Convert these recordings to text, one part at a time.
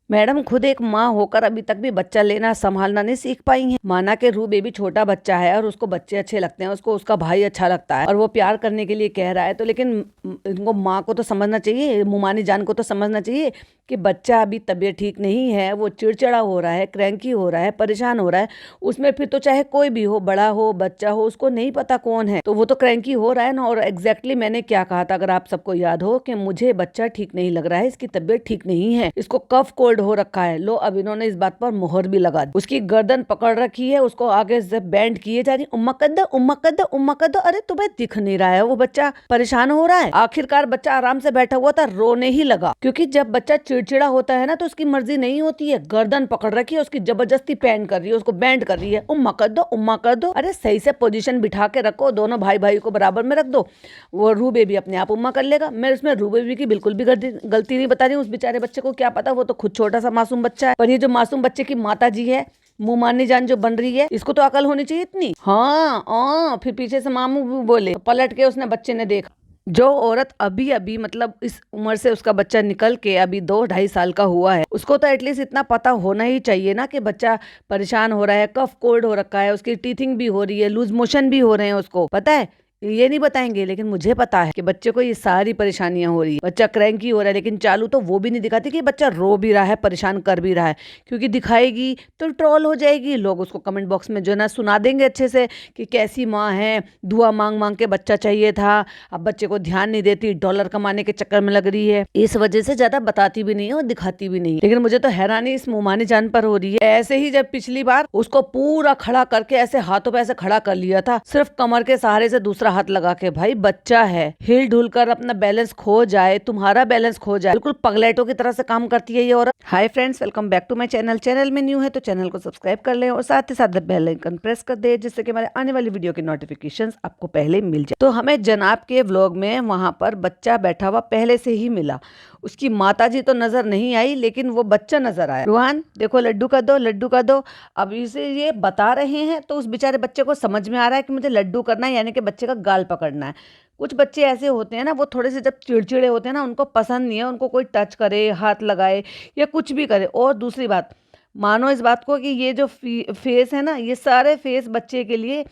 Madam खुद एक माँ होकर अभी तक भी बच्चा लेना संभालना नहीं सीख पाई हैं। माना कि रू बेबी छोटा बच्चा है और उसको बच्चे अच्छे लगते हैं, उसको उसका भाई अच्छा लगता है और वो प्यार करने के लिए कह रहा है, तो लेकिन इनको माँ को तो समझना चाहिए, मुमानी जान को तो समझना चाहिए कि बच्चा अभी तबीयत ठीक नहीं है, वो चिड़चिड़ा हो रहा है, क्रैंकी हो रहा है, परेशान हो रहा है। उसमें फिर तो चाहे कोई भी हो, बड़ा हो बच्चा हो, उसको नहीं पता कौन है, तो वो तो क्रैंकी हो रहा है ना। और एग्जैक्टली मैंने क्या कहा था, अगर आप सबको याद हो, कि मुझे बच्चा ठीक नहीं लग रहा है, इसकी तबीयत ठीक नहीं है, इसको कफ कोल्ड हो रखा है। लो अब इन्होंने इस बात पर मोहर भी लगा दी, उसकी गर्दन पकड़ रखी है, उसको आगे से बैंड किए जा रही, उम्मा कर दो उम्मा कर दो उम्मा कर दो। अरे तुम्हें दिख नहीं रहा है वो बच्चा परेशान हो रहा है? आखिरकार बच्चा आराम से बैठा हुआ था, रोने ही लगा, क्योंकि जब बच्चा चिड़चिड़ा होता है ना तो उसकी मर्जी नहीं होती है। गर्दन पकड़ रखी है, उसकी जबरदस्ती पैन कर रही है, उसको बैंड कर रही है, उम्मा कर दो उम्मा कर दो। अरे सही से पोजीशन बिठा के रखो, दोनों भाई भाई को बराबर में रख दो, वो रू बेबी अपने आप उम्मा कर लेगा। मैं इसमें रू बेबी की बिल्कुल भी गलती नहीं बता रही हूँ, उस बेचारे बच्चे को क्या पता, वो तो खुद छोटा सा मासूम बच्चा है। पर ये जो मासूम बच्चे की माता जी है, मुंह मारने जान जो बन रही है, इसको तो अकल होनी चाहिए इतनी। हाँ फिर पीछे से मामू भी बोले, तो पलट के उसने बच्चे ने देखा। जो औरत अभी अभी मतलब इस उम्र से उसका बच्चा निकल के अभी 2-2.5 साल का हुआ है, उसको तो एटलीस्ट इतना पता होना ही चाहिए ना कि बच्चा परेशान हो रहा है, कफ कोल्ड हो रखा है, उसकी टीथिंग भी हो रही है, लूज मोशन भी हो रहे हैं, उसको पता है। ये नहीं बताएंगे, लेकिन मुझे पता है कि बच्चे को ये सारी परेशानियां हो रही है, बच्चा क्रैंकी हो रहा है। लेकिन चालू तो वो भी नहीं दिखाती कि बच्चा रो भी रहा है, परेशान कर भी रहा है, क्योंकि दिखाएगी तो ट्रोल हो जाएगी, लोग उसको कमेंट बॉक्स में जो है ना सुना देंगे अच्छे से कि कैसी माँ है, दुआ मांग मांग के बच्चा चाहिए था, अब बच्चे को ध्यान नहीं देती, डॉलर कमाने के चक्कर में लग रही है। इस वजह से ज्यादा बताती भी नहीं है और दिखाती भी नहीं है। लेकिन मुझे तो हैरानी इस मुमानी जान पर हो रही है। ऐसे ही जब पिछली बार उसको पूरा खड़ा करके ऐसे हाथों पे ऐसे खड़ा कर लिया था, सिर्फ कमर के सहारे से दूसरा हाथ लगा के, भाई बच्चा है, हिल ढुल कर अपना बैलेंस खो जाए, तुम्हारा बैलेंस खो जाए, बिल्कुल पगलेटों की तरह से काम करती है ये औरत। Hi friends, welcome back to my channel. Channel में न्यू है तो चैनल को सब्सक्राइब कर लें और साथ ही साथ बेल आइकन प्रेस कर दे, जिससे कि हमारे आने वाली वीडियो की नोटिफिकेशंस आपको पहले मिल जाए। तो हमें जनाब के व्लॉग में वहां पर बच्चा बैठा हुआ पहले से ही मिला, उसकी माताजी तो नजर नहीं आई, लेकिन वो बच्चा नजर आया। रूहान देखो, लड्डू का दो लड्डू का दो। अब इसे ये बता रहे हैं तो उस बेचारे बच्चे को समझ में आ रहा है कि मुझे लड्डू करना है, यानी कि बच्चे का गाल पकड़ना है। कुछ बच्चे ऐसे होते हैं ना, वो थोड़े से जब चिड़चिड़े होते हैं ना, उनको पसंद नहीं है उनको कोई टच करे, हाथ लगाए या कुछ भी करे। और दूसरी बात, मानो इस बात को कि ये जो फेस है ना, ये सारे फेस बच्चे के लिए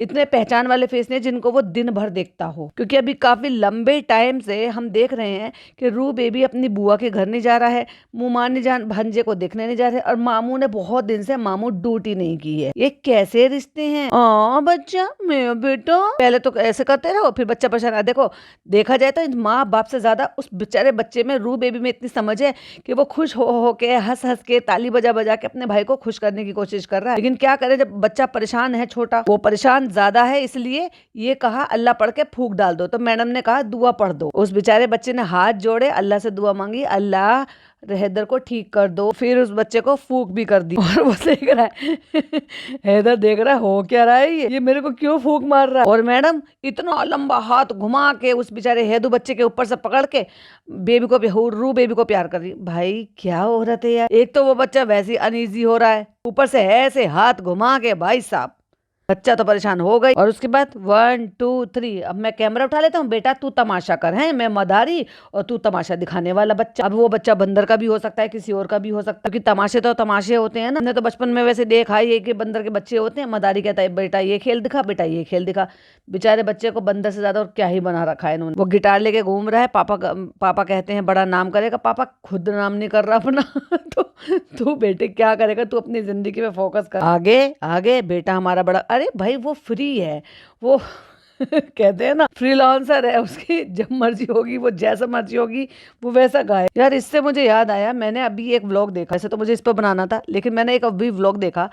इतने पहचान वाले फेस नहीं जिनको वो दिन भर देखता हो, क्योंकि अभी काफी लंबे टाइम से हम देख रहे हैं कि रू बेबी अपनी बुआ के घर नहीं जा रहा है, मुमानी जान भंजे को देखने नहीं जा रहे, और मामू ने बहुत दिन से मामू ड्यूटी नहीं की है। ये कैसे रिश्ते हैं? बच्चा मेरा बेटा, पहले तो ऐसे करते रहो फिर बच्चा परेशान। देखो, देखा जाए तो माँ बाप से ज्यादा उस बेचारे बच्चे में, रू बेबी में इतनी समझ है कि वो खुश हो के, हंस हंस के, ताली बजा बजा के अपने भाई को खुश करने की कोशिश कर रहा है। लेकिन क्या करे, जब बच्चा परेशान है, छोटा, वो परेशान ज्यादा है, इसलिए ये कहा अल्लाह पढ़ के फूंक डाल दो, तो मैडम ने कहा दुआ पढ़ दो। उस बेचारे बच्चे ने हाथ जोड़े, अल्लाह से दुआ मांगी, अल्लाह हैदर को ठीक कर दो। फिर उस बच्चे को फूंक भी कर दी। और वो देख रहा है हैदर देख रहा है हो क्या रहा है, ये मेरे को क्यों फूंक मार रहा है। और मैडम इतना लंबा हाथ घुमा के उस बेचारे हैदू बच्चे के ऊपर से पकड़ के बेबी को, रू बेबी को प्यार कर रही। भाई क्या औरत है यार, एक तो वो बच्चा वैसे ही अनईजी हो रहा है, ऊपर से ऐसे हाथ घुमा के, भाई साहब बच्चा तो परेशान हो गई। और उसके बाद 1 2 3, अब मैं कैमरा उठा लेता हूँ, बेटा तू तमाशा कर, है मैं मदारी और तू तमाशा दिखाने वाला बच्चा। अब वो बच्चा बंदर का भी हो सकता है, किसी और का भी हो सकता है, क्योंकि तमाशे तो तमाशे होते हैं ना। हमने तो बचपन में वैसे देखा ही है कि बंदर के बच्चे होते हैं। मदारी कहता है बेटा ये खेल दिखा, बेटा ये खेल दिखा। बेचारे बच्चे को बंदर से ज्यादा और क्या ही बना रखा है इन्होंने। वो गिटार लेके घूम रहा है, पापा कहते हैं बड़ा नाम करेगा, पापा खुद नाम नहीं कर रहा अपना तो तू बेटे क्या करेगा, तू अपनी जिंदगी में फोकस कर, आगे आगे बेटा हमारा बड़ा। अरे भाई वो फ्री है, वो कहते हैं ना फ्रीलांसर है, उसकी जब मर्जी होगी, वो जैसा मर्जी होगी वो वैसा गाए। यार इससे मुझे याद आया, मैंने अभी एक व्लॉग देखा, ऐसे तो मुझे इस पर बनाना था, लेकिन मैंने एक अभी व्लॉग देखा,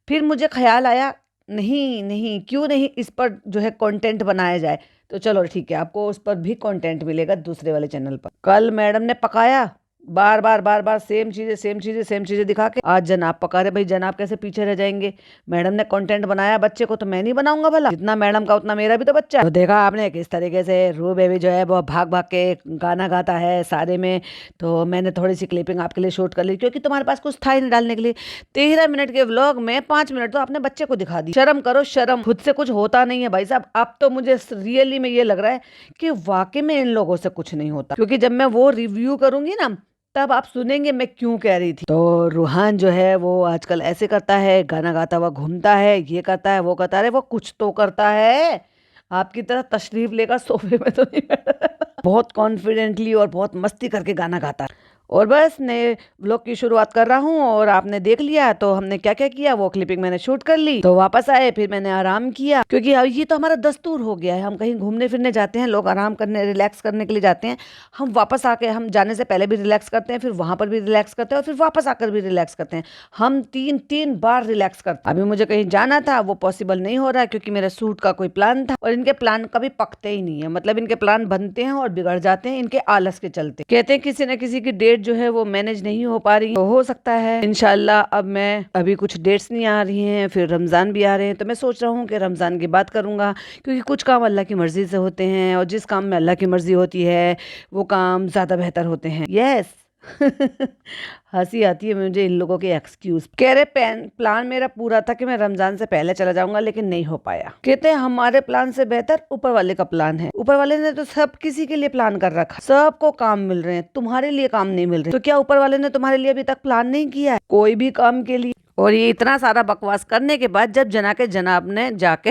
फिर मुझे ख्याल आया नहीं नहीं क्यों नहीं इस पर जो है कंटेंट बनाया जाए। तो चलो ठीक है, आपको उस पर भी कंटेंट मिलेगा दूसरे वाले चैनल पर। कल मैडम ने पकाया, बार बार सेम चीजें दिखा के, आज जनाब पका रहे। भाई जनाब कैसे पीछे रह जाएंगे? मैडम ने कंटेंट बनाया बच्चे को, तो मैं नहीं बनाऊंगा भला? जितना मैडम का उतना मेरा भी तो बच्चा है। तो देखा आपने किस तरीके से रू बेबी जो है वो भाग भाग के गाना गाता है सारे में। तो मैंने थोड़ी सी क्लिपिंग आपके लिए शूट कर ली, क्योंकि तुम्हारे पास कुछ था ही नहीं डालने के लिए। 13 मिनट के व्लॉग में 5 मिनट तो आपने बच्चे को दिखा दी। शर्म करो शर्म, खुद से कुछ होता नहीं है भाई साहब। अब तो मुझे रियली में ये लग रहा है कि वाकई में इन लोगों से कुछ नहीं होता, क्योंकि जब मैं वो रिव्यू करूंगी ना तब आप सुनेंगे मैं क्यों कह रही थी। तो रूहान जो है वो आजकल ऐसे करता है, गाना गाता हुआ घूमता है, ये करता है, वो करता है, वो कुछ तो करता है। आपकी तरह तशरीफ लेकर सोफे में तो नहीं बैठा। बहुत कॉन्फिडेंटली और बहुत मस्ती करके गाना गाता है। और बस नए व्लॉग की शुरुआत कर रहा हूँ और आपने देख लिया तो हमने क्या क्या किया वो क्लिपिंग मैंने शूट कर ली। तो वापस आए, फिर मैंने आराम किया, क्योंकि अब ये तो हमारा दस्तूर हो गया है। हम कहीं घूमने फिरने जाते हैं, लोग आराम करने रिलैक्स करने के लिए जाते हैं, हम वापस आके हम जाने से पहले भी रिलैक्स करते हैं, फिर वहां पर भी रिलैक्स करते हैं और फिर वापस आकर भी रिलैक्स करते हैं। हम तीन तीन बार रिलैक्स करते हैं। अभी मुझे कहीं जाना था, वो पॉसिबल नहीं हो रहा है क्योंकि मेरे शूट का कोई प्लान था और इनके प्लान कभी पकते ही नहीं है। मतलब इनके प्लान बनते हैं और बिगड़ जाते हैं इनके आलस के चलते। कहते हैं किसी न किसी की डेट जो है वो मैनेज नहीं हो पा रही, तो हो सकता है इंशाल्लाह अब मैं अभी कुछ डेट्स नहीं आ रही हैं, फिर रमजान भी आ रहे हैं, तो मैं सोच रहा हूँ कि रमजान की बात करूंगा, क्योंकि कुछ काम अल्लाह की मर्जी से होते हैं और जिस काम में अल्लाह की मर्जी होती है वो काम ज्यादा बेहतर होते हैं। यस। हंसी आती है मुझे इन लोगों के एक्सक्यूज। कह रहे प्लान मेरा पूरा था कि मैं रमजान से पहले चला जाऊंगा, लेकिन नहीं हो पाया। कहते हैं हमारे प्लान से बेहतर ऊपर वाले का प्लान है। ऊपर वाले ने तो सब किसी के लिए प्लान कर रखा, सबको काम मिल रहे हैं, तुम्हारे लिए काम नहीं मिल रहे। तो क्या ऊपर वाले ने तुम्हारे लिए अभी तक प्लान नहीं किया है कोई भी काम के लिए? और ये इतना सारा बकवास करने के बाद जब जनाब ने जाके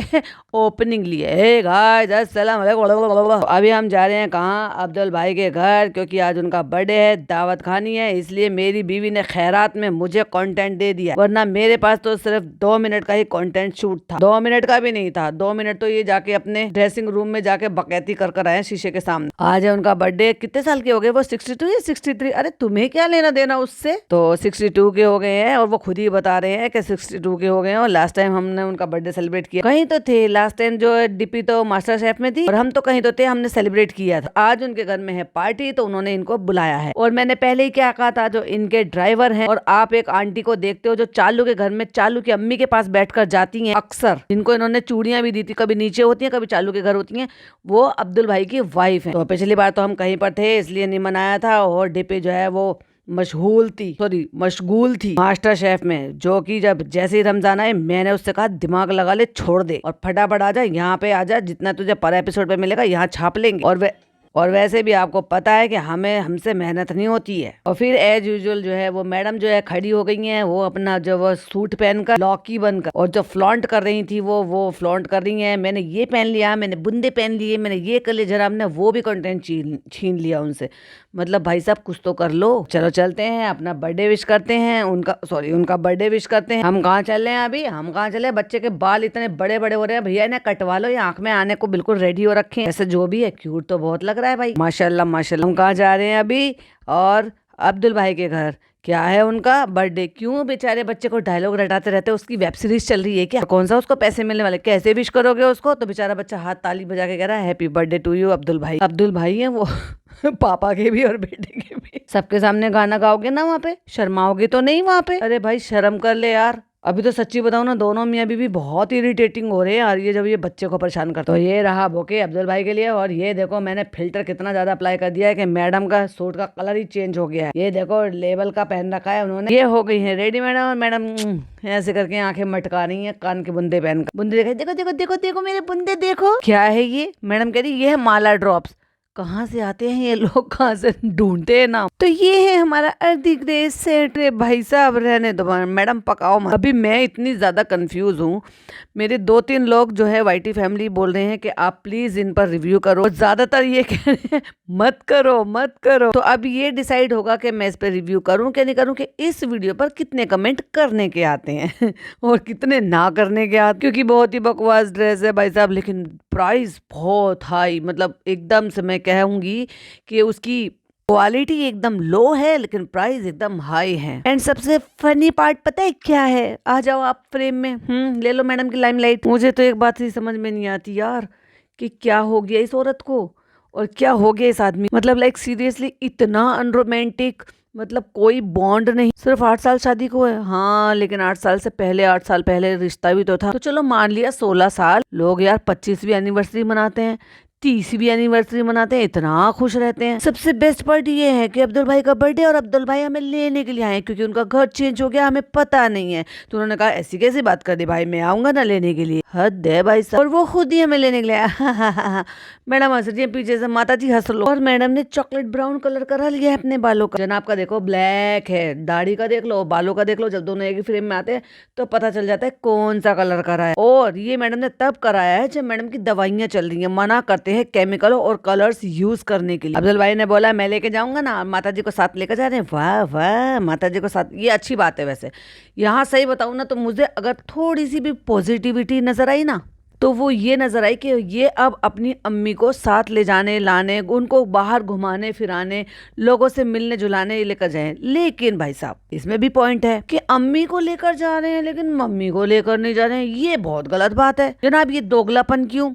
ओपनिंग ली है, हे गाइस अस्सलाम वालेकुम, अभी हम जा रहे हैं कहाँ? अब्दुल भाई के घर, क्योंकि आज उनका बर्थडे है, दावत खानी है, इसलिए मेरी बीवी ने खैरात में मुझे कंटेंट दे दिया, वरना मेरे पास तो सिर्फ 2 मिनट का ही कंटेंट शूट था। 2 मिनट का भी नहीं था, 2 मिनट तो ये जाके अपने ड्रेसिंग रूम में जाके बकैती कर आए शीशे के सामने। आज है उनका बर्थडे। कितने साल के हो गए वो? 62 या 63? अरे तुम्हें क्या लेना देना उससे? तो 62 के हो गए हैं और वो खुद ही बता रहे हैं कि 62 के हो गए हैं। और लास्ट टाइम हमने उनका बर्थडे सेलिब्रेट किया, कहीं तो थे लास्ट टाइम, जो डीपी तो मास्टर शेफ में थी और हम तो कहीं तो थे, हमने सेलिब्रेट किया था। आज उनके घर में है पार्टी, तो उन्होंने इनको बुलाया है। और मैंने पहले ही क्या कहा था, जो इनके ड्राइवर हैं, और आप एक आंटी को देखते हो जो चालू के घर में चालू की अम्मी के पास बैठकर जाती हैं अक्सर, जिनको इन्होंने चूड़ियां भी दी थी, कभी नीचे होती हैं कभी चालू के घर होती हैं, वो अब्दुल भाई की वाइफ है। तो पिछली बार तो हम कहीं पर थे इसलिए नहीं मनाया था, और डीपी जो है वो मशगूल थी मास्टर शेफ में, जो कि जब जैसे ही रमजान आए मैंने उससे कहा दिमाग लगा ले, छोड़ दे और फटाफट आ जा, यहाँ पे आ जा, जितना तुझे पर एपिसोड पे मिलेगा यहाँ छाप लेंगे। और वैसे भी आपको पता है कि हमसे मेहनत नहीं होती है। और फिर एज यूजुअल जो है वो मैडम जो है खड़ी हो गई हैं, वो अपना जो वो सूट पहनकर लॉकी बनकर, और जो फ्लॉन्ट कर रही थी वो फ्लॉन्ट कर रही हैं, मैंने ये पहन लिया, मैंने बुंदे पहन लिए, मैंने ये कर लिया, जरा हमने वो भी कंटेंट छीन लिया उनसे। मतलब भाई साहब कुछ तो कर लो। चलो चलते हैं, अपना बर्थडे विश करते हैं, उनका बर्थडे विश करते हैं। हम कहाँ चल रहे हैं अभी? हम कहाँ चले? बच्चे के बाल इतने बड़े बड़े हो रहे हैं, भैया इन्हें कटवा लो, ये आंख में आने को बिल्कुल रेडी हो रखे हैं। ऐसे जो भी है क्यूट तो बहुत लग रहा है भाई, माशाल्लाह माशाल्लाह। हम कहाँ जा रहे हैं अभी? और अब्दुल भाई के घर। क्या है उनका बर्थडे? क्यों बेचारे बच्चे को डायलॉग रटाते रहते हैं? उसकी वेब सीरीज चल रही है क्या? कौन सा उसको पैसे मिलने वाले? कैसे विश करोगे उसको? तो बेचारा बच्चा हाथ ताली बजा के कह रहा है happy birthday to you Abdul भाई। अब्दुल भाई है वो पापा के भी और बेटे के भी। सबके सामने गाना गाओगे ना वहाँ पे? शर्माओगे तो नहीं वहाँ पे? अरे भाई शर्म कर ले यार। अभी तो सच्ची बताऊं ना, दोनों मियाँ बीवी बहुत इरिटेटिंग हो रहे हैं यार, ये जब ये बच्चे को परेशान करते। तो ये रहा बोके अब्दुल भाई के लिए। और ये देखो मैंने फिल्टर कितना ज्यादा अप्लाई कर दिया है कि मैडम का सूट का कलर ही चेंज हो गया है। ये देखो लेवल का पहन रखा है उन्होंने। ये हो गई है रेडी मैडम, और मैडम ऐसे करके आंखें मटका रही है, कान के बुंदे पहनकर। बुंदे देखो देखो देखो देखो देखो मेरे बुंदे देखो। क्या है ये? मैडम कह रही ये है माला ड्रॉप्स। कहाँ से आते हैं ये लोग, कहाँ से ढूंढते हैं नाम। तो ये है हमारा अर्धी ग्रे सेट। भाई साहब रहने दो मैडम, पकाओ मत। अभी मैं इतनी ज्यादा कंफ्यूज हूँ। मेरे 2-3 लोग जो है वाईटी फैमिली बोल रहे हैं कि आप प्लीज इन पर रिव्यू करो, ज्यादातर ये कह रहे हैं मत करो मत करो। तो अब ये डिसाइड होगा कि मैं इस पर रिव्यू करूँ कि नहीं करूँ, कि इस वीडियो पर कितने कमेंट करने के आते हैं और कितने ना करने के आते, क्योंकि बहुत ही बकवास ड्रेस है भाई साहब, लेकिन प्राइस बहुत हाई। मतलब एकदम से मैं कहूंगी कि उसकी क्वालिटी एकदम लो है लेकिन प्राइस एकदम हाई है। एंड सबसे फनी पार्ट पता है क्या है? आ जाओ आप फ्रेम में, ले लो मैडम की लाइमलाइट। मुझे तो एक बात ही समझ में नहीं आती यार कि क्या हो गया इस औरत को और क्या हो गया इस आदमी। मतलब लाइक सीरियसली इतना अनरोमांटिक, मतलब कोई बॉन्ड नहीं। सिर्फ 8 साल शादी को है, हाँ, लेकिन 8 साल से पहले 8 साल पहले रिश्ता भी तो था। तो चलो मान लिया 16 साल। लोग यार 25वीं एनिवर्सरी मनाते हैं, 30वीं एनिवर्सरी मनाते हैं, इतना खुश रहते हैं। सबसे बेस्ट पार्ट ये है कि अब्दुल भाई का बर्थडे और अब्दुल भाई हमें लेने के लिए आए क्योंकि उनका घर चेंज हो गया, हमें पता नहीं है। तो उन्होंने कहा ऐसी कैसी बात कर दी भाई, मैं आऊंगा ना लेने के लिए। हद है भाई साहब। और वो खुद ही हमें लेने के लिए आया। मैडम हंस रही है पीछे से, माता जी हंस लो। और मैडम ने चॉकलेट ब्राउन कलर करा लिया है अपने बालों का। जनाब का देखो ब्लैक है, दाढ़ी का देख लो, बालों का देख लो। जब दोनों एक ही फ्रेम में आते हैं तो पता चल जाता है कौन सा कलर करा है। और ये मैडम ने तब कराया है जब मैडम की दवाइयां चल रही है, मना करते हैं केमिकल और कलर्स यूज करने के लिए। अब्दुल भाई ने बोला मैं लेके जाऊंगा ना, माता जी को साथ लेकर जा रहे हैं। वाह वाह, माता जी को साथ, ये अच्छी बात है। वैसे यहाँ सही बताऊं ना तो मुझे अगर थोड़ी सी भी पॉजिटिविटी नजर आई ना तो वो ये नजर आई कि ये अब अपनी अम्मी को साथ ले जाने लाने, उनको बाहर घुमाने फिराने, लोगों से मिलने जुलाने लेकर जाएं। लेकिन भाई साहब इसमें भी पॉइंट है कि अम्मी को लेकर जा रहे हैं लेकिन मम्मी को लेकर नहीं जा रहे हैं। ये बहुत गलत बात है जनाब। ये दोगलापन क्यों?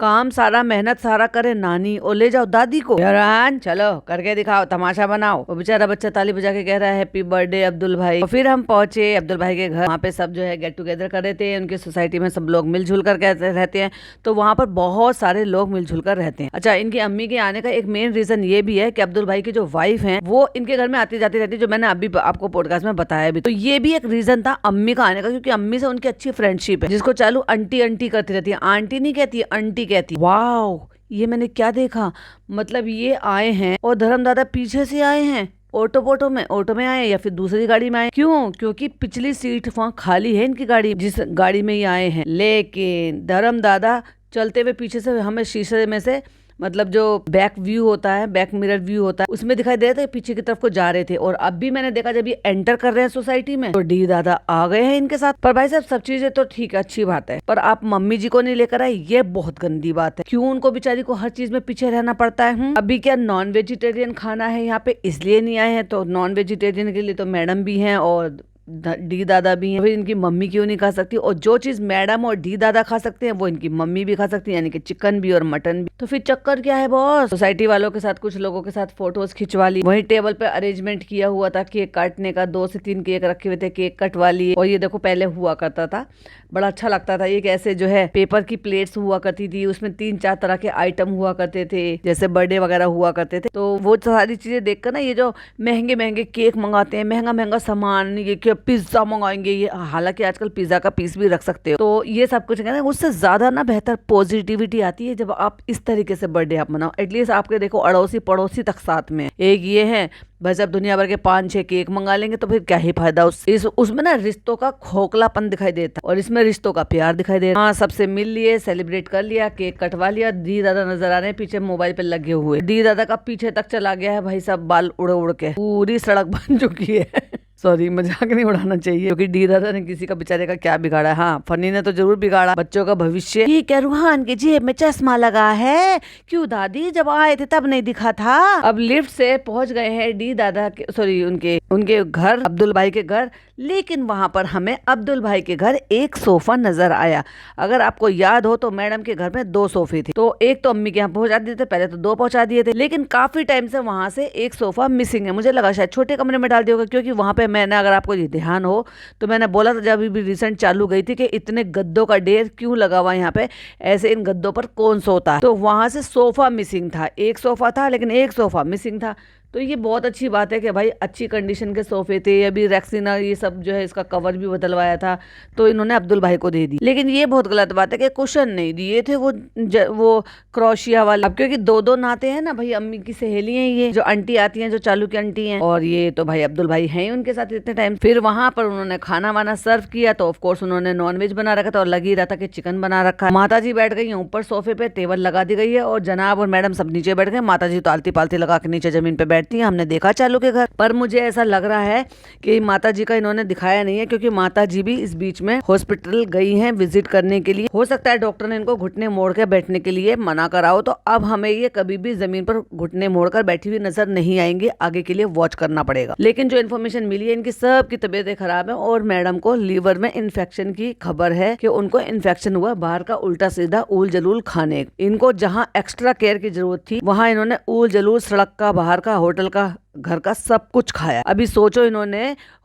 काम सारा, मेहनत सारा करे नानी और ले जाओ दादी को। यारान चलो करके दिखाओ, तमाशा बनाओ। वो बेचारा बच्चा ताली बजा के कह रहा है हैप्पी बर्थडे अब्दुल भाई। और फिर हम पहुंचे अब्दुल भाई के घर। वहाँ पे सब जो है गेट टुगेदर कर रहे थे। उनकी सोसाइटी में सब लोग मिलजुल कर रहते हैं, तो वहां पर बहुत सारे लोग मिलजुल कर रहते हैं। अच्छा, इनकी अम्मी के आने का एक मेन रीजन ये भी है कि अब्दुल भाई की जो वाइफ है वो इनके घर में आती जाती रहती है, जो मैंने अभी आपको पॉडकास्ट में बताया भी। तो ये भी एक रीजन था अम्मी का आने का, क्योंकि अम्मी से उनकी अच्छी फ्रेंडशिप है, जिसको चालू आंटी आंटी करती रहती है। आंटी नहीं कहती, आंटी कहती। वाह, ये मैंने क्या देखा, मतलब ये आए हैं और धर्मदादा पीछे से आए हैं। ऑटो में आए या फिर दूसरी गाड़ी में आए। क्यों? क्योंकि पिछली सीट वहां खाली है इनकी गाड़ी, जिस गाड़ी में ये आए हैं। लेकिन धर्म दादा चलते हुए पीछे से हमें शीशे में से, मतलब जो बैक व्यू होता है, बैक मिरर व्यू होता है, उसमें दिखाई दे रहे थे पीछे की तरफ को जा रहे थे। और अब भी मैंने देखा जब ये एंटर कर रहे हैं सोसाइटी में तो डी दादा आ गए हैं इनके साथ। पर भाई साहब सब चीजें तो ठीक है, अच्छी बात है, पर आप मम्मी जी को नहीं लेकर आए, ये बहुत गंदी बात है। क्यों उनको बेचारी को हर चीज में पीछे रहना पड़ता है? अभी क्या नॉन वेजिटेरियन खाना है यहाँ पे, इसलिए नहीं आए हैं? तो नॉन वेजिटेरियन के लिए तो मैडम भी है और डी दादा भी हैं, फिर इनकी मम्मी क्यों नहीं खा सकती? और जो चीज मैडम और डी दादा खा सकते हैं वो इनकी मम्मी भी खा सकती है, यानी कि चिकन भी और मटन भी। तो फिर चक्कर क्या है बॉस? सोसाइटी वालों के साथ कुछ लोगों के साथ फोटोज खिंचवा ली, वही टेबल पे अरेंजमेंट किया हुआ था केक काटने का, 2 से 3 केक रखे हुए थे, केक कटवा लिए। और ये देखो पहले हुआ करता था, बड़ा अच्छा लगता था, ये कैसे जो है पेपर की प्लेट्स हुआ करती थी, उसमें 3-4 तरह के आइटम हुआ करते थे, जैसे बर्थडे वगैरह हुआ करते थे। तो वो सारी चीजें देखकर ना, ये जो महंगे महंगे केक मंगाते हैं, महंगा महंगा सामान, ये पिज्जा मंगाएंगे, ये हालांकि आजकल पिज्जा का पीस भी रख सकते हो। तो ये सब कुछ कहते हैं, उससे ज्यादा ना बेहतर पॉजिटिविटी आती है जब आप इस तरीके से बर्थडे आप मनाओ। एटलीस्ट आपके देखो अड़ोसी पड़ोसी तक साथ में। एक ये है बस, अब दुनिया भर के 5-6 केक मंगा लेंगे तो फिर क्या ही फायदा उसमें ना रिश्तों का खोखलापन दिखाई देता है और इसमें रिश्तों का प्यार दिखाई दे रहा है। हाँ, सबसे मिल लिए, सेलिब्रेट कर लिया, केक कटवा लिया। दी दादा नजर आ रहे हैं पीछे मोबाइल पे लगे हुए। दी दादा का पीछे तक चला गया है भाई साहब, बाल उड़ उड़ के, पूरी सड़क बन चुकी है। सॉरी, मजाक नहीं उड़ाना चाहिए, क्योंकि डी दादा ने किसी का बेचारे का क्या बिगाड़ा है। हाँ, फनी ने तो जरूर बिगाड़ा बच्चों का भविष्य। ये क्या रूहान की जेब में चश्मा लगा है? क्यों दादी, जब आए थे तब नहीं दिखा था। अब लिफ्ट से पहुंच गए हैं डी दादा के, सॉरी उनके घर, अब्दुल भाई के घर। लेकिन वहां पर हमें अब्दुल भाई के घर एक सोफा नजर आया। अगर आपको याद हो तो मैडम के घर में 2 सोफे थे, तो एक तो अम्मी के यहाँ पहुंचा दिए थे, पहले तो 2 पहुंचा दिए थे, लेकिन काफी टाइम से वहां से एक सोफा मिसिंग है। मुझे लगा शायद छोटे कमरे में डाल दिया होगा, क्योंकि वहां पे मैंने, अगर आपको ये ध्यान हो तो मैंने बोला था जब भी रिसेंट चालू गई थी कि इतने गद्दों का ढेर क्यों लगा हुआ यहाँ पे, ऐसे इन गद्दों पर कौन सोता है? तो वहां से सोफा मिसिंग था, एक सोफा था लेकिन एक सोफा मिसिंग था। तो ये बहुत अच्छी बात है कि भाई अच्छी कंडीशन के सोफे थे। अभी रेक्सिना ये सब जो है इसका कवर भी बदलवाया था, तो इन्होंने अब्दुल भाई को दे दी। लेकिन ये बहुत गलत बात है कि कुशन नहीं दिए थे वो क्रोशिया वाले। अब क्योंकि 2-2 नाते हैं ना भाई, अम्मी की सहेली हैं ये, जो आंटी आती हैं, जो चालू की आंटी हैं, और ये तो भाई अब्दुल भाई हैं उनके साथ इतने टाइम। फिर वहां पर उन्होंने खाना वाना सर्व किया, तो ऑफकोर्स उन्होंने नॉनवेज बना रखा था और लग ही रहा था कि चिकन बना रखा है। माता जी बैठ गई है ऊपर सोफे पे, टेबल लगा दी गई है और जनाब और मैडम सब नीचे बैठ गए। माता जी तो आलती पालती लगा के नीचे जमीन पे बैठती है, हमने देखा चालू के घर पर। मुझे ऐसा लग रहा है कि माता जी का इन्होंने दिखाया नहीं है, क्योंकि माता जी भी इस बीच में हॉस्पिटल गई हैं विजिट करने के लिए। हो सकता है डॉक्टर ने इनको घुटने मोड़ के बैठने के लिए मना कराओ, तो अब हमें ये कभी भी जमीन पर घुटने मोड़कर बैठी हुई नजर नहीं आएंगे, आगे के लिए वॉच करना पड़ेगा। लेकिन जो इन्फॉर्मेशन मिली है, इनकी सबकी तबीयतें खराब है और मैडम को लीवर में इन्फेक्शन की खबर है कि उनको इन्फेक्शन हुआ बाहर का उल्टा सीधा ऊल जलूल खाने। इनको जहाँ एक्स्ट्रा केयर की जरूरत थी, वहाँ इन्होंने ऊल जलूल सड़क का, बाहर का, होटल का घर का सब कुछ खाया। अभी सोचो इन्होंने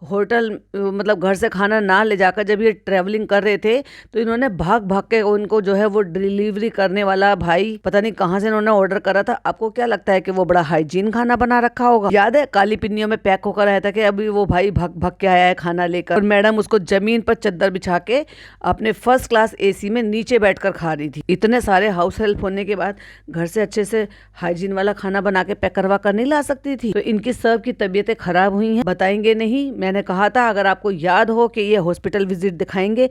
होटल मतलब घर से खाना ना ले जाकर जब ये ट्रेवलिंग कर रहे थे तो इन्होंने भाग भाग के उनको जो है वो डिलीवरी करने वाला भाई पता नहीं कहाँ से इन्होंने ऑर्डर करा था। आपको क्या लगता है कि वो बड़ा हाइजीन खाना बना रखा होगा? याद है काली पिन्नियों में पैक होकर आया था कि अभी वो भाई भाग भाग के आया है खाना लेकर, और मैडम उसको जमीन पर चद्दर बिछा के अपने फर्स्ट क्लास एसी में नीचे बैठकर खा रही थी। इतने सारे हाउस हेल्प होने के बाद घर से अच्छे से हाइजीन वाला खाना बना के पैक करवा कर नहीं ला सकती थी? तो इनकी सब की तबीयतें खराब हुई हैं, बताएंगे नहीं। मैंने कहा था अगर आपको याद हो कि ये हॉस्पिटल विजिट दिखाएंगे,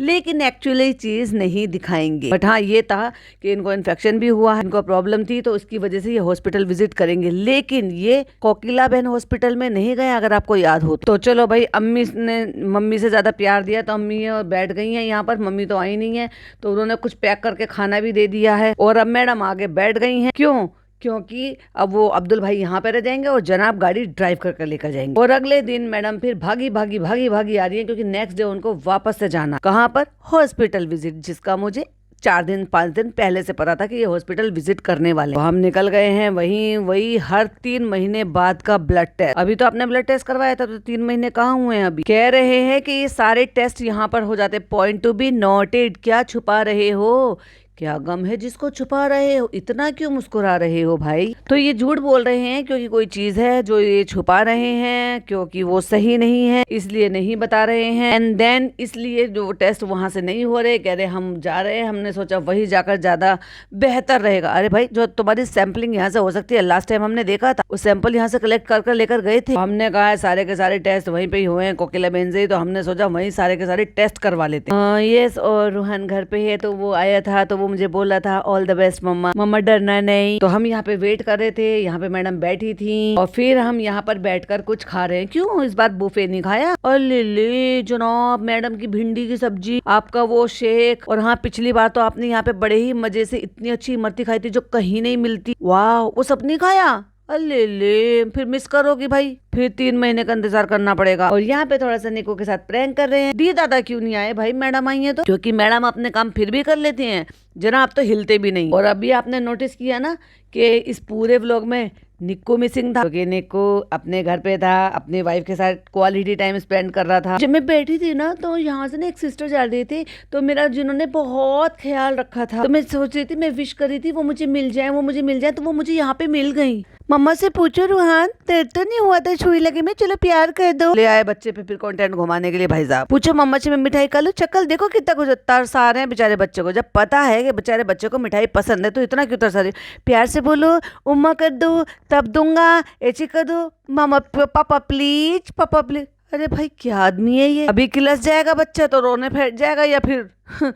लेकिन एक्चुअली चीज नहीं दिखाएंगे। बट हाँ ये था कि इनको इन्फेक्शन भी हुआ है, इनको प्रॉब्लम थी, तो उसकी वजह से ये हॉस्पिटल विजिट करेंगे। लेकिन ये कोकिला बहन हॉस्पिटल में नहीं गए, अगर आपको याद हो तो। चलो भाई, अम्मी ने मम्मी से ज्यादा प्यार दिया तो अम्मी बैठ गई हैं यहाँ पर, मम्मी तो आई नहीं है, तो उन्होंने कुछ पैक करके खाना भी दे दिया है। और अब मैडम आगे बैठ गई हैं। क्यों? क्योंकि अब वो अब्दुल भाई यहाँ पे रह जाएंगे और जनाब गाड़ी ड्राइव करके लेकर जाएंगे। और अगले दिन मैडम फिर भागी भागी भागी भागी आ रही है, क्योंकि नेक्स्ट डे उनको वापस से जाना। कहाँ पर? हॉस्पिटल विजिट, जिसका मुझे 4-5 दिन पहले से पता था कि ये हॉस्पिटल विजिट करने वाले। तो हम निकल गए हैं वही हर 3 महीने बाद का ब्लड टेस्ट। अभी तो आपने ब्लड टेस्ट करवाया था, तो 3 महीने कहाँ हुए हैं? अभी कह रहे हैं कि ये सारे टेस्ट यहाँ पर हो जाते। Point to be noted. क्या छुपा रहे हो? क्या गम है जिसको छुपा रहे हो? इतना क्यों मुस्कुरा रहे हो भाई? तो ये झूठ बोल रहे हैं क्योंकि कोई चीज है जो ये छुपा रहे हैं, क्योंकि वो सही नहीं है इसलिए नहीं बता रहे हैं। एंड देन इसलिए जो टेस्ट वहां से नहीं हो रहे, कह रहे हम जा रहे हैं, हमने सोचा वही जाकर ज्यादा बेहतर रहेगा। अरे भाई, जो तुम्हारी सैंपलिंग यहाँ से हो सकती है, लास्ट टाइम हमने देखा था उस सैंपल यहाँ से कलेक्ट कर लेकर गए थे। हमने कहा है सारे के सारे टेस्ट वहीं पे ही हुए हैं कोकिला बेन से, तो हमने सोचा वहीं सारे के सारे टेस्ट करवा लेते हैं। यस, और रूहान घर पे है तो वो आया था, तो वो मुझे बोला था ऑल द बेस्ट मम्मा, मम्मा डरना नहीं। तो हम यहाँ पे वेट कर रहे थे, यहाँ पे मैडम बैठी थी और फिर हम यहाँ पर बैठकर कुछ खा रहे हैं। क्यों इस बार बुफे नहीं खाया? अरे ले जनाब, मैडम की भिंडी की सब्जी, आपका वो शेक, और हाँ पिछली बार तो आपने यहाँ पे बड़े ही मजे से इतनी अच्छी इमरती खाई थी जो कहीं नहीं मिलती। वाह, वो सब नहीं खाया? अले ले, फिर मिस करोगी भाई, फिर 3 महीने का इंतजार करना पड़ेगा। और यहाँ पे थोड़ा सा निको के साथ प्रैंक कर रहे हैं। दी दादा क्यों नहीं आए भाई? मैडम आई है तो, क्योंकि मैडम अपने काम फिर भी कर लेती हैं, जरा आप तो हिलते भी नहीं। और अभी आपने नोटिस किया ना कि इस पूरे व्लॉग में निक्को मिसिंग था, क्योंकि निक्को अपने घर पे था, अपनी वाइफ के साथ क्वालिटी टाइम स्पेंड कर रहा था। जब मैं बैठी थी ना, तो यहाँ से ना एक सिस्टर जा रही थी, तो मेरा जिन्होंने बहुत ख्याल रखा था, तो मैं सोच रही थी, मैं विश कर रही थी वो मुझे मिल जाए, तो वो मुझे यहाँ पे मिल गई। मम्मा से पूछो रूहान, तेरे तो नहीं हुआ था छुई लगी में, चलो प्यार कर दो। ले आए बच्चे पे फिर कंटेंट घुमाने के लिए भाई साहब। पूछो मम्मा से मैं मिठाई खा लूं? शक्ल देखो कितना कुछ तरसा रहे हैं बेचारे बच्चे को। जब पता है कि बेचारे बच्चे को मिठाई पसंद है तो इतना क्यों तरसा रही? प्यार से बोलो, उम्मा कर दो तब दूंगा, ऐसे कर दो, मामा पापा प्लीज, पापा प्लीज। अरे भाई क्या आदमी है ये? अभी किलस जाएगा बच्चा तो रोने फैट जाएगा, या फिर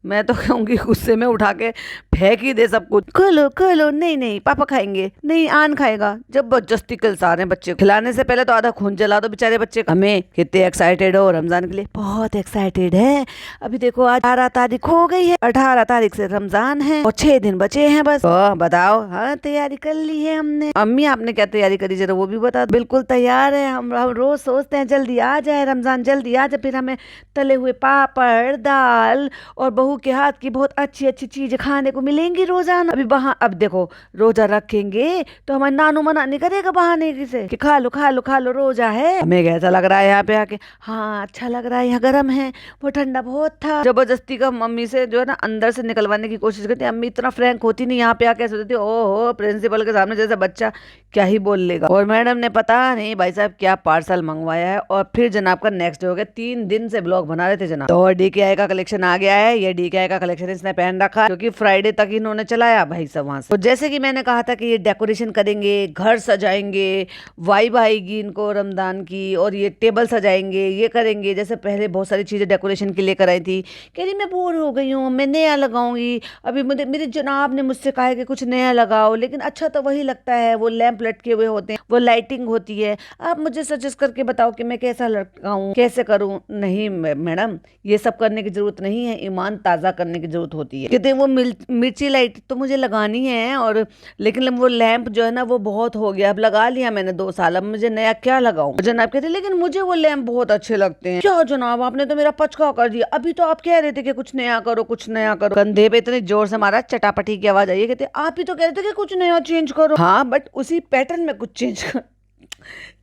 मैं तो कहूँगी गुस्से में उठा के फेंक ही दे सब कुछ। खोलो, नहीं पापा खाएंगे, नहीं आन खाएगा। जबरदस्ती किलसा रहे हैं बच्चे। खिलाने से पहले तो आधा खून जला दो बेचारे बच्चे का। हमें कितने एक्साइटेड हो रमजान के लिए? बहुत एक्साइटेड है। अभी देखो आज 18 तारीख हो गई है, 18 तारीख से रमजान है और 6 दिन बचे हैं बस। बताओ। हाँ तैयारी कर ली है हमने। अम्मी आपने क्या तैयारी करी जरा वो भी बता। बिल्कुल तैयार है। हम रोज सोचते हैं जल्दी आ जाए रमजान, जल्दी आ जाए, फिर हमें तले हुए पापड़, दाल और बहू के हाथ की बहुत अच्छी अच्छी चीजें खाने को मिलेंगी रोजाना। अभी अब देखो रोजा रखेंगे तो हमारे नानू मना नहीं करेगा बहाने से कि खा लो रोजा है। हमें कैसा लग रहा है यहाँ पे आके? हाँ अच्छा लग रहा है, यहाँ गर्म है, वो ठंडा बहुत था। जबरदस्ती का मम्मी से जो है ना अंदर से निकलवाने की कोशिश करती है। अम्मी इतना फ्रैंक होती नहीं, यहाँ पे आके सोचती ओहो प्रिंसिपल के सामने जैसे बच्चा क्या ही बोल लेगा। और मैडम ने पता नहीं भाई साहब क्या पार्सल मंगवाया है। और फिर जनाब का नेक्स्ट डे हो गया। 3 दिन से ब्लॉग बना रहे थे जनाब। तो DKI का कलेक्शन आ गया है। ये DKI का कलेक्शन इसने पहन रखा क्योंकि फ्राइडे तक इन्होंने चलाया भाई सब वहां से। तो जैसे कि मैंने कहा था कि ये डेकोरेशन करेंगे, घर सजाएंगे, वाइब आएगी इनको रमजान की, और ये टेबल सजाएंगे, ये करेंगे। जैसे पहले बहुत सारी चीजें डेकोरेशन के लिए कराई थी। कह रही मैं बोर हो गई हूँ, मैं नया लगाऊंगी। अभी मेरे जनाब ने मुझसे कहा है कि कुछ नया लगाओ, लेकिन अच्छा तो वही लगता है, वो लैंप लटके हुए होते हैं, वो लाइटिंग होती है। आप मुझे सजेस्ट करके बताओ कि मैं कैसा लगाऊं, कैसे करूं। नहीं मैडम, ये सब करने की जरूरत नहीं है, ईमान ताजा करने की जरूरत होती है। कहते वो मिर्ची लाइट तो मुझे लगानी है, और लेकिन वो लैंप जो है ना वो बहुत हो गया, अब लगा लिया मैंने 2 साल, अब मुझे नया क्या लगाऊं। जनाब कहते लेकिन मुझे वो लैंप बहुत अच्छे लगते हैं। क्या जनाब, आपने तो मेरा पचका कर दिया। अभी तो आप कह रहे थे कि कुछ नया करो, कुछ नया करो। कंधे पे इतनी जोर से मारा, चटापटी की आवाज आई। कहते आप ही तो कह रहे थे कि कुछ नया चेंज करो। हाँ बट उसी पैटर्न में कुछ चेंज कर।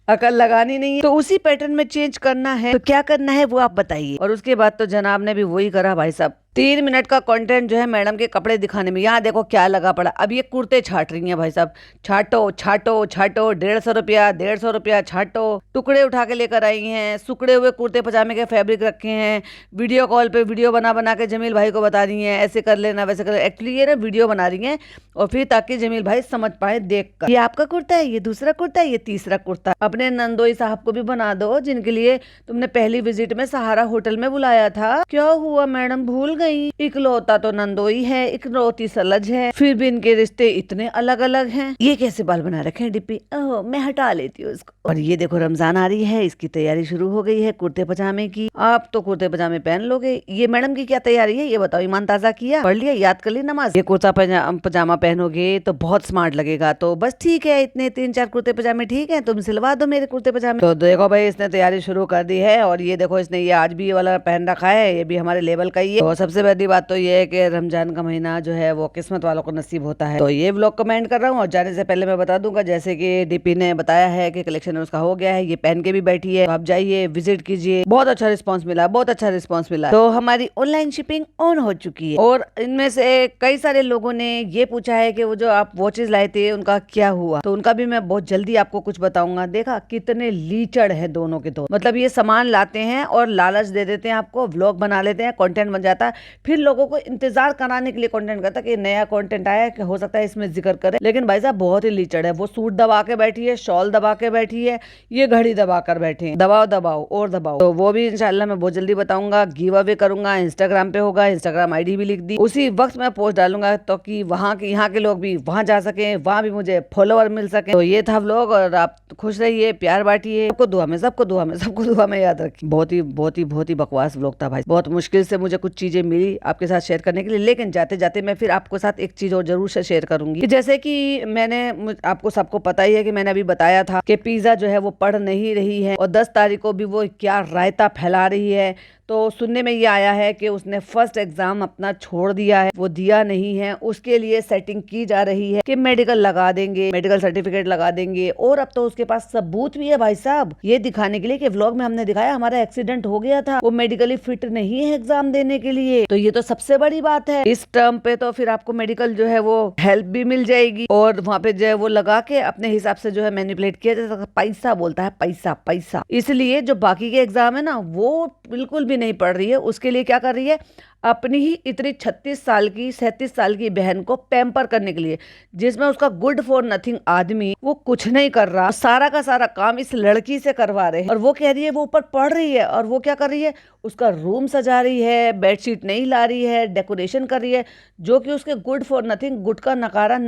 अकल लगानी नहीं है तो उसी पैटर्न में चेंज करना है, तो क्या करना है वो आप बताइए। और उसके बाद तो जनाब ने भी वही करा भाई साहब। 3 मिनट का कंटेंट जो है मैडम के कपड़े दिखाने में, यहाँ देखो क्या लगा पड़ा। अब ये कुर्ते छाट रही हैं भाई साहब, छाटो छाटो छाटो, 150 रुपया 150 रुपया छाटो। टुकड़े उठा के लेकर आई हैं, सुखड़े हुए कुर्ते पजामे के फैब्रिक रखे हैं। वीडियो कॉल पे वीडियो बना बना के जमील भाई को बता रही हैं, ऐसे कर लेना वैसे कर लेना। एक्चुअली ये ना वीडियो बना रही हैं और फिर ताकि जमील भाई समझ पाए देख कर, ये आपका कुर्ता है, ये दूसरा कुर्ता है, ये तीसरा कुर्ता। अपने नंदोई साहब को भी बना दो जिनके लिए तुमने पहली विजिट में सहारा होटल में बुलाया था। क्या हुआ मैडम, भूल गई? इकलौता तो नंदोई है, इकलौती सलज है, फिर भी इनके रिश्ते इतने अलग अलग हैं। ये कैसे बाल बना रखे हैं डिप्पी? ओह मैं हटा लेती हूँ इसको। और ये देखो रमजान आ रही है, इसकी तैयारी शुरू हो गई है कुर्ते पजामे की। आप तो कुर्ते पजामे पहन लोगे, ये मैडम की क्या तैयारी है ये बताओ? ईमान ताजा किया, पढ़ लिया, याद कर ली नमाज? ये कुर्ता पजामा पहनोगे तो बहुत स्मार्ट लगेगा। तो बस ठीक है, इतने 3-4 कुर्ते पजामे ठीक है, तुम सिलवा दो मेरे कुर्ते पजामे। तो देखो भाई इसने तैयारी शुरू कर दी है। और ये देखो इसने ये आज भी ये वाला पहन रखा है, ये भी हमारे लेवल का ही है। तो सबसे बड़ी बात तो ये है कि रमजान का महीना जो है वो किस्मत वालों को नसीब होता है। तो ये व्लॉग कमेंट कर रहा हूँ। और जाने से पहले मैं बता दूंगा, जैसे कि डीपी ने बताया है कि कलेक्शन उसका हो गया है, ये पहन के भी बैठी है, तो आप जाइए विजिट कीजिए। बहुत अच्छा रिस्पांस मिला, बहुत अच्छा रिस्पांस मिला। तो हमारी ऑनलाइन शिपिंग ऑन हो चुकी है। और इनमें से कई सारे लोगों ने ये पूछा है कि वो जो आप वॉचेस लाए थे उनका क्या हुआ, तो उनका भी मैं बहुत जल्दी आपको कुछ बताऊंगा। देखा कितने लीचड़ है दोनों के दो, मतलब ये सामान लाते हैं और लालच दे देते हैं आपको, व्लॉग बना लेते हैं, कंटेंट बन जाता है, फिर लोगों को इंतजार कराने के लिए कंटेंट करता है कि नया कंटेंट आया है कि हो सकता है इसमें जिक्र करे। लेकिन भाई साहब बहुत ही लीचड़ है, वो सूट दबा के बैठी है, शॉल दबा के बैठी है, ये घड़ी दबा कर बैठे हैं, दबाओ दबाओ और दबाओ। तो वो भी इंशाल्लाह मैं बहुत जल्दी बताऊंगा, गिव अवे करूंगा, इंस्टाग्राम पे होगा, इंस्टाग्राम आईडी भी लिख दी, उसी वक्त मैं पोस्ट डालूंगा तो कि वहाँ के यहाँ के लोग भी वहाँ जा सके, वहाँ भी मुझे फॉलोअर मिल सके। तो ये था व्लॉग, और आप खुश रहिए, प्यार बांटिए, सबको दुआ में, सबको दुआ में, सबको दुआ में याद रखिए। बहुत ही बकवास व्लॉग था भाई, बहुत मुश्किल से मुझे कुछ चीजें मिली आपके साथ शेयर करने के लिए। लेकिन जाते जाते मैं फिर आपको साथ एक चीज और जरूर से शेयर करूंगी, कि जैसे कि मैंने आपको सबको पता ही है कि मैंने अभी बताया था कि पिज्जा जो है वो पढ़ नहीं रही है, और 10 तारीख को भी वो क्या रायता फैला रही है। तो सुनने में ये आया है कि उसने फर्स्ट एग्जाम अपना छोड़ दिया है, वो दिया नहीं है, उसके लिए सेटिंग की जा रही है कि मेडिकल लगा देंगे, मेडिकल सर्टिफिकेट लगा देंगे। और अब तो उसके पास सबूत भी है भाई साहब, ये दिखाने के लिए कि व्लॉग में हमने दिखाया हमारा एक्सीडेंट हो गया था, वो मेडिकली फिट नहीं है एग्जाम देने के लिए। तो ये तो सबसे बड़ी बात है इस टर्म पे। तो फिर आपको मेडिकल जो है वो हेल्प भी मिल जाएगी, और वहाँ पे जो है वो लगा के अपने हिसाब से जो है मैनिपुलेट किया जा सकता। पैसा बोलता है, पैसा पैसा। इसलिए जो बाकी के एग्जाम है ना वो बिल्कुल भी नहीं पढ़ रही है। उसके लिए क्या कर रही है, अपनी ही इतनी 36 साल की 37 साल की बहन को पैम्पर करने के लिए, जिसमें उसका गुड फॉर नथिंग आदमी वो कुछ नहीं कर रहा, सारा का सारा काम इस लड़की से करवा रहे हैं। और वो कह रही है वो ऊपर पढ़ रही है, और वो क्या कर रही है, उसका रूम सजा रही है, बेडशीट नहीं ला रही है, डेकोरेशन कर रही है, जो कि उसके गुड फॉर नथिंग, गुड का नकारा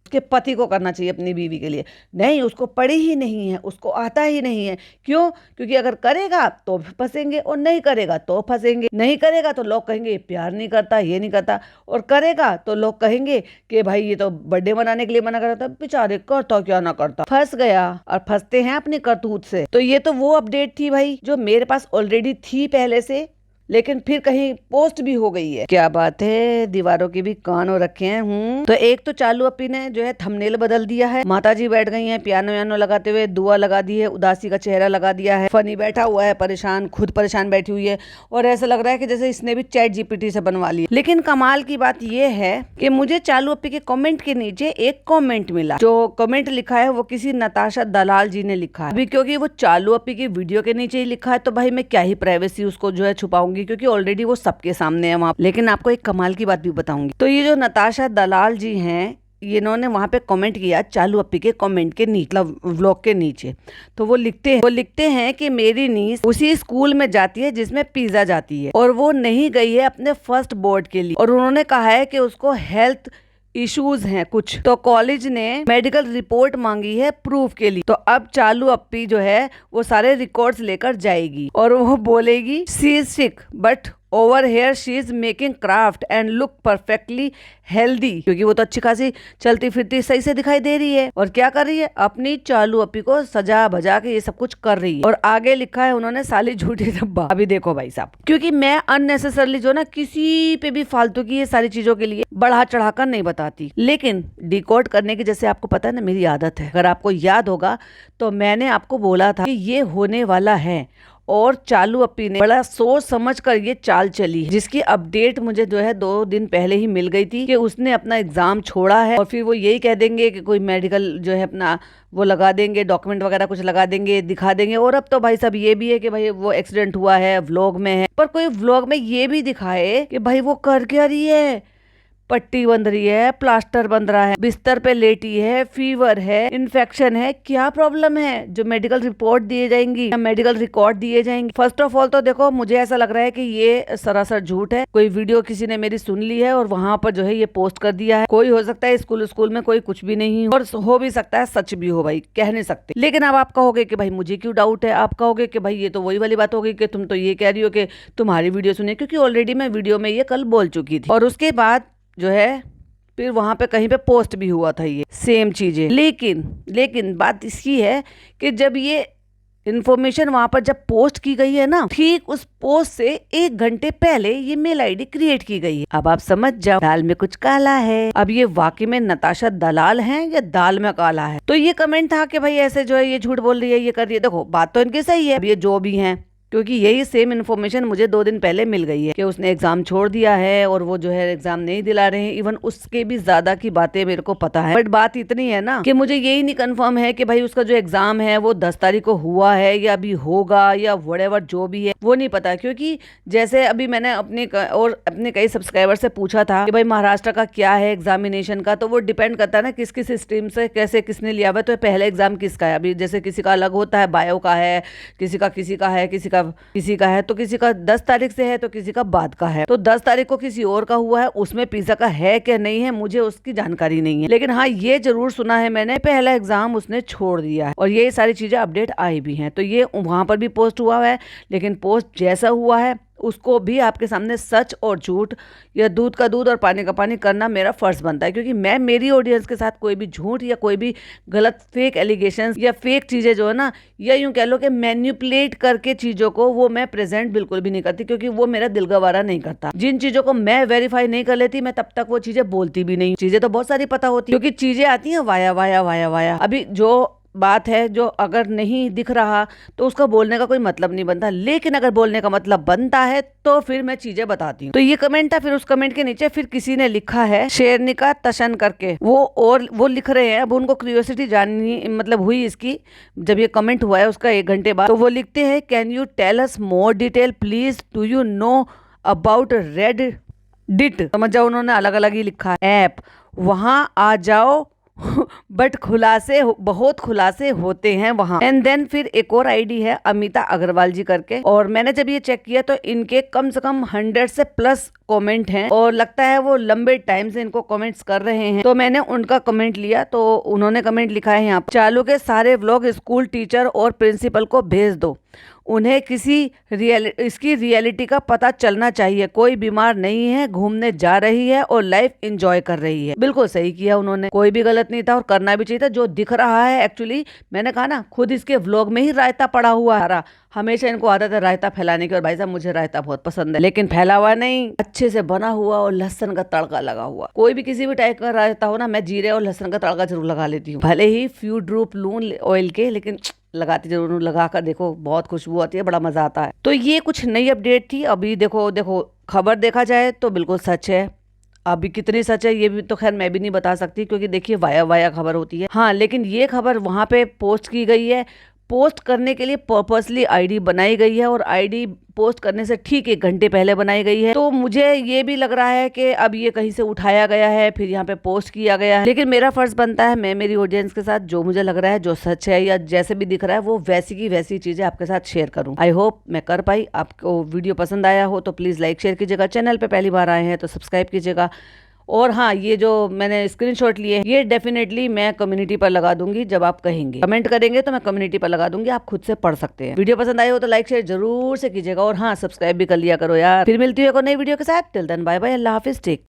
उसके पति को करना चाहिए अपनी बीवी के लिए। नहीं, उसको पड़ी ही नहीं है, उसको आता ही नहीं है। क्यों? क्योंकि अगर करेगा तो फंसेंगे, और नहीं करेगा तो फंसेंगे। नहीं करेगा तो लोग कहेंगे प्यार नहीं करता, ये नहीं करता, और करेगा तो लोग कहेंगे कि भाई ये तो बर्थडे मनाने के लिए मना करता, बेचारे करता क्या ना करता, फंस गया। और फंसते हैं अपनी करतूत से। तो ये तो वो अपडेट थी भाई जो मेरे पास ऑलरेडी थी पहले से, लेकिन फिर कहीं पोस्ट भी हो गई है। क्या बात है, दीवारों के भी कान हो रखे हैं। तो एक तो चालू अपी ने जो है थंबनेल बदल दिया है, माताजी बैठ गई हैं पियानो व्यानो लगाते हुए, दुआ लगा दी है, उदासी का चेहरा लगा दिया है, फनी बैठा हुआ है परेशान, खुद परेशान बैठी हुई है, और ऐसा लग रहा है कि जैसे इसने भी चैट जीपीटी से बनवा ली। लेकिन कमाल की बात यह है कि मुझे चालू अपी के कमेंट के नीचे एक कमेंट मिला, जो कमेंट लिखा है वो किसी नताशा दलाल जी ने लिखा है। अभी क्योंकि वो चालू अपी की वीडियो के नीचे ही लिखा है, तो भाई मैं क्या ही प्राइवेसी उसको जो है छुपाऊंगी, क्योंकि ऑलरेडी वो सबके सामने है वहाँ। लेकिन आपको एक कमाल की बात भी बताऊंगी। तो ये जो नताशा दलाल जी हैं, इन्होंने वहां पे कमेंट किया चालू अपी के कमेंट के नीचे, मतलब व्लॉग के नीचे। तो वो लिखते हैं कि मेरी नीस उसी स्कूल में जाती है जिसमें पिज्जा जाती है, और वो नहीं गई है अपने फर्स्ट बोर्ड के लिए, और उन्होंने कहा है कि उसको हेल्थ इश्यूज हैं कुछ, तो कॉलेज ने मेडिकल रिपोर्ट मांगी है प्रूफ के लिए। तो अब चालू अपी जो है वो सारे रिकॉर्ड्स लेकर जाएगी, और वो बोलेगी she is sick but over here she is making craft and look perfectly healthy, क्योंकि वो तो अच्छी खासी चलती फिरती सही से दिखाई दे रही है। और क्या कर रही है, अपनी चालू अपी को सजा बजा के ये सब कुछ कर रही है। और आगे लिखा है उन्होंने, साली झूठी डब्बा। अभी देखो भाई साहब, क्योंकि मैं अननेसेसरली जो ना किसी पे भी फालतू की ये सारी चीजों के लिए बढ़ा चढ़ाकर नहीं बताती, लेकिन डिकोड करने की जैसे आपको पता है ना मेरी आदत है। अगर आपको याद होगा तो मैंने आपको बोला था कि ये होने वाला है, और चालू अपी ने बड़ा सोच समझ कर ये चाल चली है, जिसकी अपडेट मुझे जो है 2 दिन पहले ही मिल गई थी कि उसने अपना एग्जाम छोड़ा है। और फिर वो यही कह देंगे कि कोई मेडिकल जो है अपना वो लगा देंगे, डॉक्यूमेंट वगैरह कुछ लगा देंगे, दिखा देंगे। और अब तो भाई साहब ये भी है कि भाई वो एक्सीडेंट हुआ है, व्लॉग में है, पर कोई व्लॉग में ये भी दिखाए कि भाई वो कर क्या रही है, पट्टी बंध रही है, प्लास्टर बंध रहा है, बिस्तर पे लेटी है, फीवर है, इन्फेक्शन है, क्या प्रॉब्लम है, जो मेडिकल रिपोर्ट दिए जाएंगी या मेडिकल रिकॉर्ड दिए जाएंगे। फर्स्ट ऑफ ऑल तो देखो, मुझे ऐसा लग रहा है कि ये सरासर झूठ है। कोई वीडियो किसी ने मेरी सुन ली है और वहां पर जो है ये पोस्ट कर दिया है। कोई हो सकता है स्कूल में कोई कुछ भी नहीं और हो भी सकता है सच भी हो, भाई कह नहीं सकते। लेकिन अब आप कहोगे कि भाई मुझे क्यों डाउट है, आप कहोगे कि भाई ये तो वही वाली बात होगी कि तुम तो ये कह रही हो कि तुम्हारी वीडियो सुनी, क्योंकि ऑलरेडी मैं वीडियो में ये कल बोल चुकी थी। और उसके बाद जो है फिर वहां पे कहीं पे पोस्ट भी हुआ था ये सेम चीजें। लेकिन बात इसकी है कि जब ये इन्फॉर्मेशन वहां पर जब पोस्ट की गई है ना, ठीक उस पोस्ट से 1 घंटे पहले ये मेल आईडी क्रिएट की गई है। अब आप समझ जाओ, दाल में कुछ काला है। अब ये वाकई में नताशा दलाल हैं या दाल में काला है। तो ये कमेंट था कि भाई ऐसे जो है ये झूठ बोल रही है, ये कर रही है। देखो बात तो इनकी सही है, अब ये जो भी है, क्योंकि यही सेम इन्फॉर्मेशन मुझे 2 दिन पहले मिल गई है कि उसने एग्जाम छोड़ दिया है और वो जो है एग्जाम नहीं दिला रहे हैं। इवन उसके भी ज्यादा की बातें मेरे को पता है, बट बात इतनी है ना कि मुझे यही नहीं कंफर्म है कि भाई उसका जो एग्जाम है वो 10 तारीख को हुआ है या अभी होगा या व्हाटएवर जो भी है वो नहीं पता। क्योंकि जैसे अभी मैंने अपने कई सब्सक्राइबर से पूछा था कि भाई महाराष्ट्र का क्या है एग्जामिनेशन का, तो वो डिपेंड करता है ना किस किस स्ट्रीम से कैसे किसने लिया हुआ है। तो पहला एग्जाम किसका है, अभी जैसे किसी का अलग होता है, बायो का है, किसी का है, किसी का है, तो किसी का 10 तारीख से है, तो किसी का बाद का है। तो 10 तारीख को किसी और का हुआ है, उसमें पिज्जा का है क्या नहीं है मुझे उसकी जानकारी नहीं है। लेकिन हाँ ये जरूर सुना है मैंने, पहला एग्जाम उसने छोड़ दिया है और ये सारी चीजें अपडेट आई भी हैं। तो ये वहां पर भी पोस्ट हुआ है, लेकिन पोस्ट जैसा हुआ है उसको भी आपके सामने सच और झूठ या दूध का दूध और पानी का पानी करना मेरा फर्ज बनता है। क्योंकि मैं मेरी ऑडियंस के साथ कोई भी झूठ या कोई भी गलत फेक एलिगेशंस या फेक चीज़ें जो है ना, या यूं कह लो कि मैन्युपुलेट करके चीज़ों को वो मैं प्रेजेंट बिल्कुल भी नहीं करती, क्योंकि वो मेरा दिल गवारा नहीं करता। जिन चीज़ों को मैं वेरीफाई नहीं कर लेती मैं तब तक वो चीज़ें बोलती भी नहीं। चीज़ें तो बहुत सारी पता होती है, क्योंकि चीज़ें आती हैं वाया वाया वाया वाया। अभी जो बात है जो अगर नहीं दिख रहा तो उसका बोलने का कोई मतलब नहीं बनता, लेकिन अगर बोलने का मतलब बनता है तो फिर मैं चीजें बताती हूँ। तो ये कमेंट था, फिर उस कमेंट के नीचे फिर किसी ने लिखा है शेरनिका तशन करके, वो लिख रहे हैं। अब उनको क्यूरियोसिटी जाननी मतलब हुई इसकी, जब ये कमेंट हुआ है उसका 1 घंटे बाद, तो वो लिखते हैं can you tell us more detail please, do you know about Reddit. समझ जाओ, उन्होंने अलग अलग ही लिखा है ऐप, वहां आ जाओ बट बहुत खुलासे होते हैं वहां। एंड देन फिर एक और आईडी है अमिता अग्रवाल जी करके, और मैंने जब ये चेक किया तो इनके कम से कम 100 से प्लस कमेंट हैं और लगता है वो लंबे टाइम से इनको कमेंट्स कर रहे हैं। तो मैंने उनका कमेंट लिया, तो उन्होंने कमेंट लिखा है यहाँ, चालू के सारे व्लॉग स्कूल टीचर और प्रिंसिपल को भेज दो, उन्हें इसकी रियलिटी का पता चलना चाहिए। कोई बीमार नहीं है, घूमने जा रही है और लाइफ एंजॉय कर रही है। बिल्कुल सही किया उन्होंने, कोई भी गलत नहीं था और करना भी चाहिए था। जो दिख रहा है एक्चुअली, मैंने कहा ना, खुद इसके व्लॉग में ही रायता पड़ा हुआ है। हमेशा इनको आदत है रायता फैलाने की, और भाई साहब मुझे रायता बहुत पसंद है, लेकिन फैला हुआ नहीं, अच्छे से बना हुआ और लहसुन का तड़का लगा हुआ। कोई भी किसी भी टाइप का रायता हो ना, मैं जीरे और लहसुन का तड़का जरूर लगा लेती हूँ, भले ही फ्यू ड्रूप लूं ऑयल के, लेकिन लगाती जरूर। लगा कर देखो, बहुत खुशबू आती है, बड़ा मजा आता है। तो ये कुछ नई अपडेट थी। अभी देखो खबर देखा जाए तो बिल्कुल सच है। अभी कितनी सच है ये भी तो खैर मैं भी नहीं बता सकती, क्योंकि देखिए वाया वाया खबर होती है। हाँ, लेकिन ये खबर वहां पे पोस्ट की गई है, पोस्ट करने के लिए पर्पसली आईडी बनाई गई है, और आईडी पोस्ट करने से ठीक 1 घंटे पहले बनाई गई है। तो मुझे ये भी लग रहा है कि अब ये कहीं से उठाया गया है, फिर यहाँ पे पोस्ट किया गया है। लेकिन मेरा फर्ज बनता है, मैं मेरी ऑडियंस के साथ जो मुझे लग रहा है, जो सच है या जैसे भी दिख रहा है, वो वैसी की वैसी चीजें आपके साथ शेयर करूँ। आई होप मैं कर पाई। आपको वीडियो पसंद आया हो तो प्लीज लाइक शेयर कीजिएगा। चैनल पे पहली बार आए हैं तो सब्सक्राइब कीजिएगा, और हाँ, ये जो मैंने स्क्रीनशॉट लिए ये डेफिनेटली मैं कम्युनिटी पर लगा दूंगी। जब आप कहेंगे कमेंट करेंगे तो मैं कम्युनिटी पर लगा दूंगी, आप खुद से पढ़ सकते हैं। वीडियो पसंद आई हो तो लाइक शेयर जरूर से कीजिएगा और हाँ, सब्सक्राइब भी कर लिया करो यार। फिर मिलती है एक और नई वीडियो के साथ। टिल देन बाय बाय, अल्लाह हाफिज, टेक।